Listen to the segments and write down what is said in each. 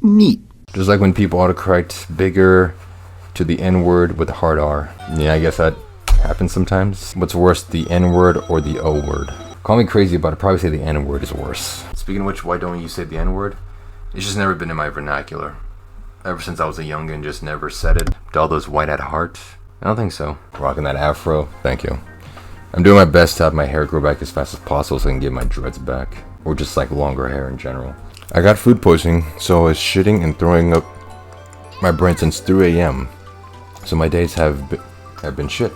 Neat. Just like when people autocorrect bigger to the N word with a hard R. Yeah, I guess that happens sometimes. What's worse, the N word or the O word? Call me crazy, but I'd probably say the N word is worse. Speaking of which, why don't you say the N word? It's just never been in my vernacular. Ever since I was a youngin', just never said it. To all those white at heart? I don't think so. Rocking that afro. Thank you. I'm doing my best to have my hair grow back as fast as possible so I can get my dreads back. Or just like longer hair in general. I got food poisoning, so I was shitting and throwing up my brain since 3 a.m. So my days have been shit.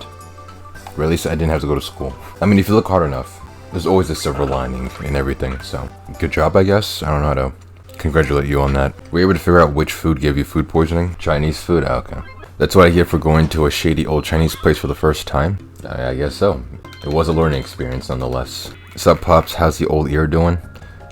Or at least I didn't have to go to school. I mean, if you look hard enough, there's always a silver lining in everything, so good job, I guess. I don't know how to congratulate you on that. Were you able to figure out which food gave you food poisoning? Chinese food? Oh, okay. That's what I get for going to a shady old Chinese place for the first time? I guess so. It was a learning experience nonetheless. What's up, Pops? How's the old ear doing?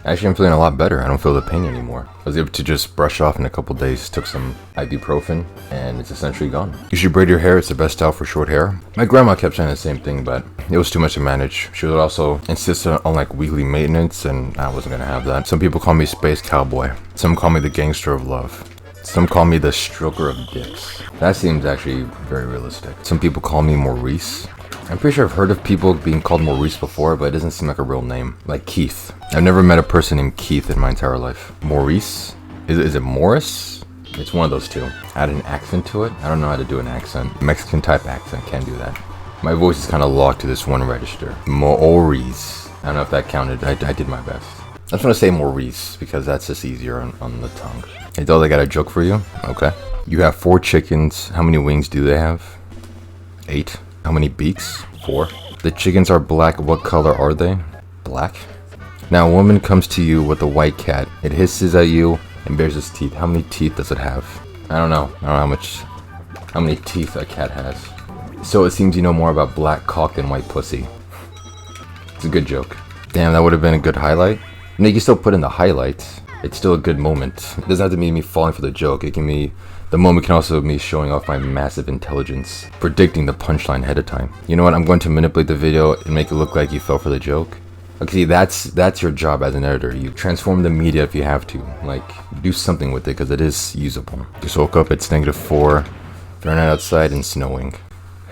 Actually, I'm feeling a lot better. I don't feel the pain anymore. I was able to just brush off in a couple days, took some ibuprofen, and it's essentially gone. You should braid your hair. It's the best style for short hair. My grandma kept saying the same thing, but it was too much to manage. She would also insist on like weekly maintenance, and I wasn't gonna have that. Some people call me Space Cowboy. Some call me the Gangster of Love. Some call me the Stroker of Dicks. That seems actually very realistic. Some people call me Maurice. I'm pretty sure I've heard of people being called Maurice before, but it doesn't seem like a real name. Like Keith. I've never met a person named Keith in my entire life. Maurice? Is it Morris? It's one of those two. Add an accent to it? I don't know how to do an accent. Mexican type accent, can't do that. My voice is kind of locked to this one register. Maurice. I don't know if that counted. I did my best. I just want to say Maurice because that's just easier on the tongue. Hey, Dad, I got a joke for you. Okay. You have 4 chickens. How many wings do they have? 8. How many beaks? 4. The chickens are black. What color are they? Black. Now a woman comes to you with a white cat. It hisses at you and bares its teeth. How many teeth does it have? I don't know. I don't know how many teeth a cat has. So it seems you know more about black cock than white pussy. It's a good joke. Damn, that would have been a good highlight. I mean, you can still put in the highlights. It's still a good moment. It doesn't have to be me falling for the joke. It can be the moment can also be me showing off my massive intelligence, predicting the punchline ahead of time. You know what? I'm going to manipulate the video and make it look like you fell for the joke. Okay, that's your job as an editor. You transform the media if you have to. Like, do something with it because it is usable. Just woke up, it's -4, Fahrenheit outside and snowing.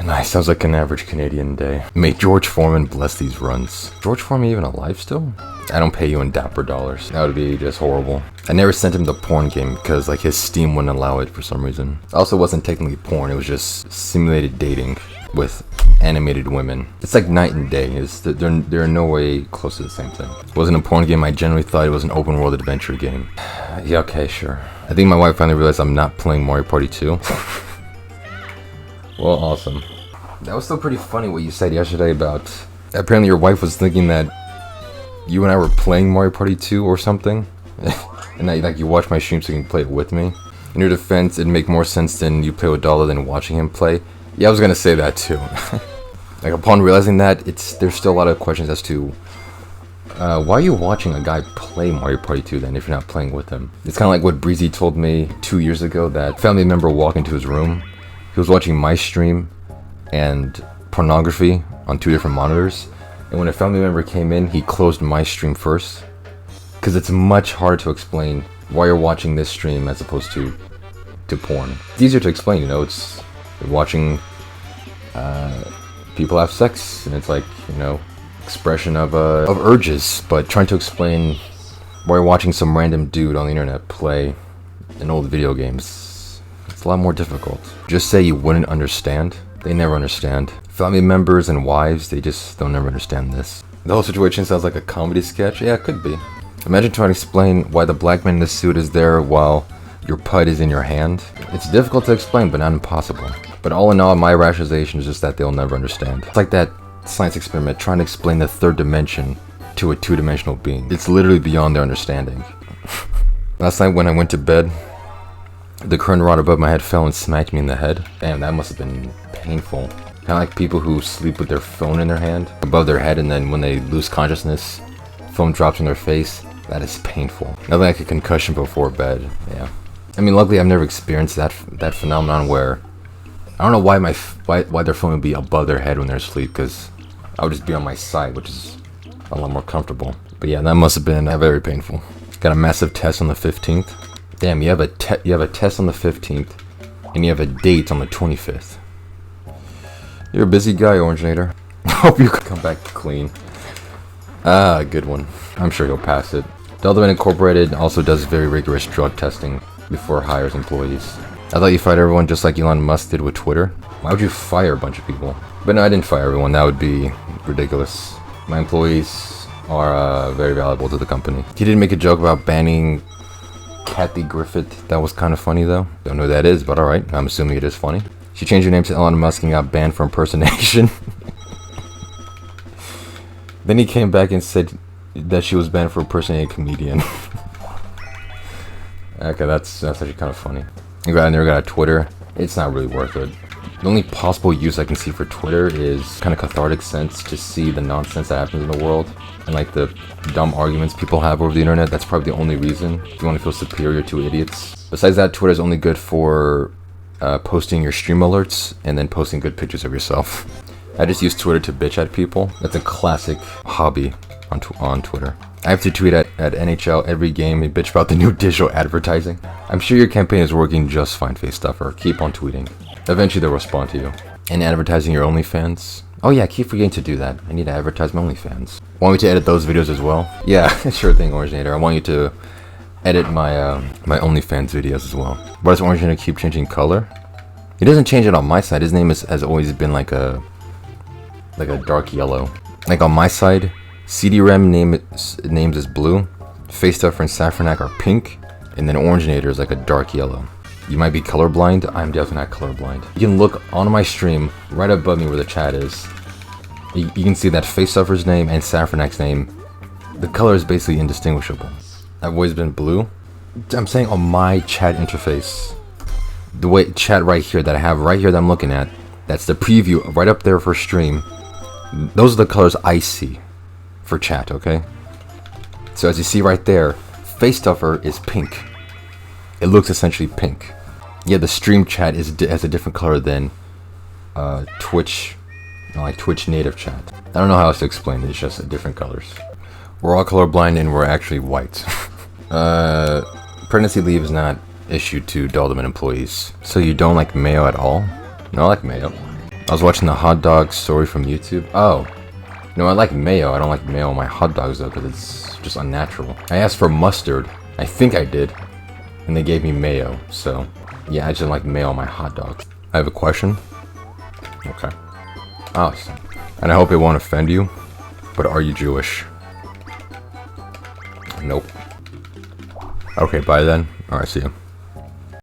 Nice, sounds like an average Canadian day. May George Foreman bless these runs. George Foreman even alive still? I don't pay you in dapper dollars. That would be just horrible. I never sent him the porn game because like his Steam wouldn't allow it for some reason. Also, it wasn't technically porn, it was just simulated dating with animated women. It's like night and day. They're no way close to the same thing. It wasn't a porn game. I generally thought it was an open world adventure game. Yeah, okay, sure. I think my wife finally realized I'm not playing Mario Party 2. Well, awesome. That was still pretty funny what you said yesterday about... Apparently your wife was thinking that you and I were playing Mario Party 2 or something. And that, like, you watch my stream so you can play it with me. In your defense, it'd make more sense than you play with Dalda than watching him play. Yeah, I was gonna say that too. Like, upon realizing that, there's still a lot of questions as to... why are you watching a guy play Mario Party 2 then if you're not playing with him? It's kind of like what Breezy told me 2 years ago, that family member walked into his room. He was watching my stream and pornography on 2 different monitors. And when a family member came in, he closed my stream first. Because it's much harder to explain why you're watching this stream as opposed to porn. It's easier to explain, you know, it's you're watching people have sex, and it's like, you know, expression of urges. But trying to explain why you're watching some random dude on the internet play an old video games, it's a lot more difficult. Just say you wouldn't understand. They never understand. Family members and wives, they'll never understand this. The whole situation sounds like a comedy sketch. Yeah, it could be. Imagine trying to explain why the black man in the suit is there while your pud is in your hand. It's difficult to explain, but not impossible. But all in all, my rationalization is just that they'll never understand. It's like that science experiment trying to explain the 3rd dimension to a 2-dimensional being. It's literally beyond their understanding. Last night when I went to bed, the current rod above my head fell and smacked me in the head. Damn, that must have been painful. Kind of like people who sleep with their phone in their hand above their head, and then when they lose consciousness, phone drops in their face. That is painful. Nothing like a concussion before bed. Yeah. I mean, luckily I've never experienced that phenomenon where I don't know why their phone would be above their head when they're asleep, because I would just be on my side, which is a lot more comfortable. But yeah, that must have been very painful. Got a massive test on the 15th. Damn, you have a test on the 15th, and you have a date on the 25th. You're a busy guy, orangenator. Hope you come back clean. Ah, good one. I'm sure he'll pass it. Daldameht Incorporated also does very rigorous drug testing before it hires employees. I thought you fired everyone just like Elon Musk did with Twitter. Why would you fire a bunch of people? But no, I didn't fire everyone. That would be ridiculous. My employees are very valuable to the company. He did make a joke about banning Kathy Griffith. That was kind of funny though. Don't know who that is, but alright. I'm assuming it is funny. She changed her name to Elon Musk and got banned for impersonation. Then he came back and said that she was banned for impersonating a comedian. Okay, that's actually kind of funny. I never got a Twitter. It's not really worth it. The only possible use I can see for Twitter is kind of cathartic sense to see the nonsense that happens in the world and like the dumb arguments people have over the internet. That's probably the only reason, if you want to feel superior to idiots. Besides that, Twitter is only good for posting your stream alerts and then posting good pictures of yourself. I just use Twitter to bitch at people. That's a classic hobby on Twitter. I have to tweet at NHL every game and bitch about the new digital advertising. I'm sure your campaign is working just fine, Face Stuffer. Keep on tweeting. Eventually they'll respond to you. And advertising your OnlyFans. Oh yeah, I keep forgetting to do that. I need to advertise my OnlyFans. Want me to edit those videos as well? Yeah, sure thing, Orangenator. I want you to edit my my OnlyFans videos as well. Why does Orangenator keep changing color? He doesn't change it on my side. His name has always been like a dark yellow. Like on my side, CDRM names is blue, Face Stuffer and Saffronac are pink, and then Orangenator is like a dark yellow. You might be colorblind. I'm definitely not colorblind. You can look on my stream right above me where the chat is. You can see that Face Stuffer's name and Saffronac's name. The color is basically indistinguishable. I've always been blue. I'm saying on my chat interface, the way chat right here that I have right here that I'm looking at, that's the preview right up there for stream. Those are the colors I see for chat, okay? So as you see right there, Face Stuffer is pink. It looks essentially pink. Yeah, the stream chat has a different color than Twitch, like Twitch native chat. I don't know how else to explain it. It's just different colors. We're all colorblind and we're actually white. Pregnancy leave is not issued to Daldameht employees. So you don't like mayo at all? No, I like mayo. I was watching the hot dog story from YouTube. Oh, no, I like mayo. I don't like mayo on my hot dogs though, because it's just unnatural. I asked for mustard. I think I did. And they gave me mayo. So, yeah, I just like mayo on my hot dogs. I have a question. Okay. Awesome. And I hope it won't offend you, but are you Jewish? Nope. Okay, bye then. Alright, see ya.